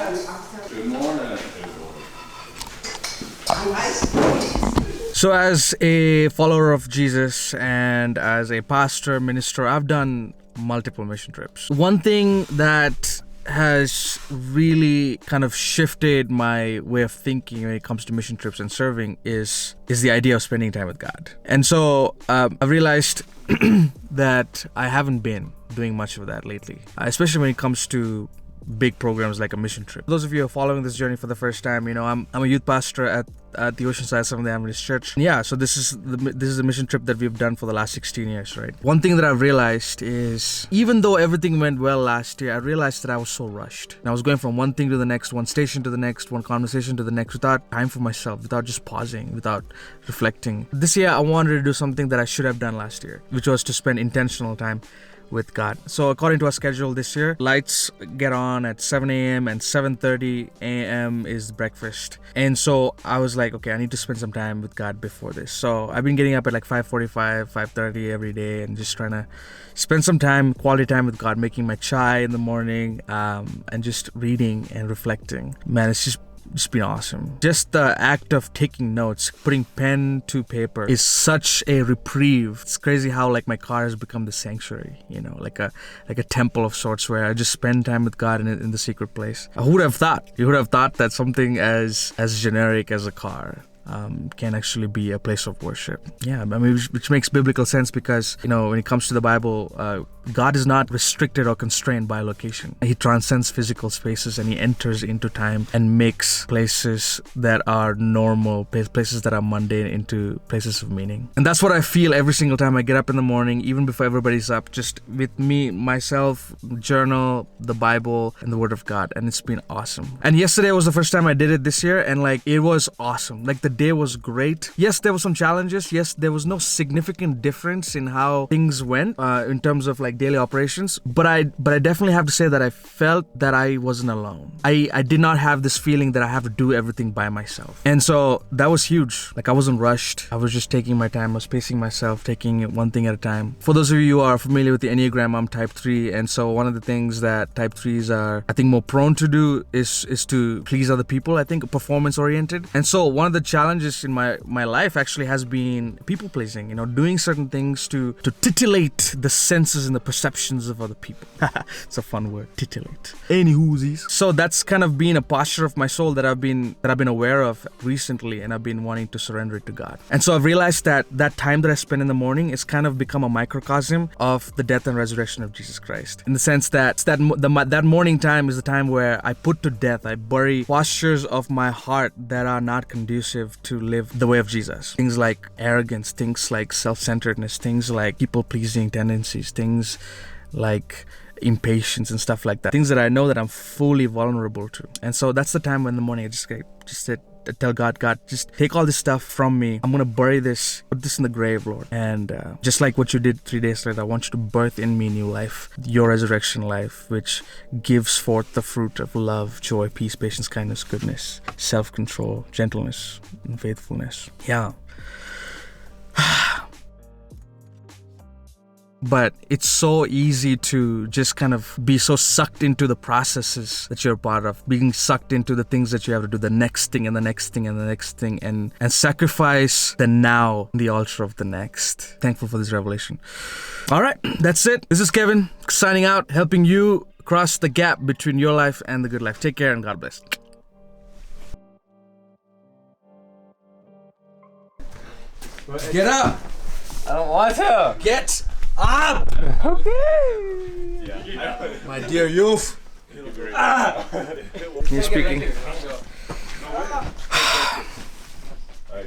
Good morning. So as a follower of Jesus and as a pastor, minister, I've done multiple mission trips. One thing that has really kind of shifted my way of thinking when it comes to mission trips and serving is the idea of spending time with God. And so I've realized that I haven't been doing much of that lately, especially when it comes to big programs like a mission trip. Those of you who are following this journey for the first time, I'm a youth pastor at the Oceanside Seventh-Day Adventist Church. Yeah, so this is the mission trip that we've done for the last 16 years, right? One thing that I've realized is, even though everything went well last year, I realized that I was so rushed. And I was going from one thing to the next, one station to the next, one conversation to the next, without time for myself, without just pausing, without reflecting. This year, I wanted to do something that I should have done last year, which was to spend intentional time with God. So according to our schedule this year, lights get on at 7 a.m. and 7:30 a.m. is breakfast. And so I was like, okay, I need to spend some time with God before this. So I've been getting up at like 5:45, 5:30 every day and just trying to spend some time, quality time with God, making my chai in the morning, and just reading and reflecting. Man, it's just been awesome. Just the act of taking notes, putting pen to paper is such a reprieve. It's crazy how like my car has become the sanctuary, like a temple of sorts where I just spend time with God in the secret place. Who would have thought? You would have thought that something as generic as a car can actually be a place of worship. Yeah, I mean, which makes biblical sense because, when it comes to the Bible, God is not restricted or constrained by location. He transcends physical spaces and he enters into time and makes places that are normal, places that are mundane, into places of meaning. And that's what I feel every single time I get up in the morning, even before everybody's up, just with me, myself, journal, the Bible, and the Word of God. And it's been awesome. And yesterday was the first time I did it this year, and it was awesome. The day was great. Yes, there were some challenges. Yes, there was no significant difference in how things went in terms of daily operations. But I definitely have to say that I felt that I wasn't alone. I did not have this feeling that I have to do everything by myself. And so that was huge. I wasn't rushed. I was just taking my time. I was pacing myself, taking it one thing at a time. For those of you who are familiar with the Enneagram, I'm type 3. And so one of the things that type 3s are, I think, more prone to do is to please other people. I think performance oriented. And so one of the challenges in my life actually has been people pleasing, doing certain things to titillate the senses and the perceptions of other people. It's a fun word, titillate. Any whoosies. So that's kind of been a posture of my soul that I've been aware of recently, and I've been wanting to surrender it to God. And so I've realized that time that I spend in the morning is kind of become a microcosm of the death and resurrection of Jesus Christ, in the sense that that morning time is the time where I put to death, I bury postures of my heart that are not conducive to live the way of Jesus. Things like arrogance, things like self-centeredness, things like people-pleasing tendencies, things like impatience and stuff like that. Things that I know that I'm fully vulnerable to. And so that's the time when in the morning I just sit, tell God, just take all this stuff from me. I'm going to bury this, put this in the grave, Lord. And just like what you did 3 days later, I want you to birth in me new life, your resurrection life, which gives forth the fruit of love, joy, peace, patience, kindness, goodness, self-control, gentleness, and faithfulness. Yeah. But it's so easy to just kind of be so sucked into the processes that you're part of, being sucked into the things that you have to do, the next thing and the next thing and the next thing, and sacrifice the now on the altar of the next. Thankful for this revelation. All right, that's it. This is Kevin signing out, helping you cross the gap between your life and the good life. Take care and God bless. Get up! I don't want to. Get up! Okay. My dear youth. You're speaking.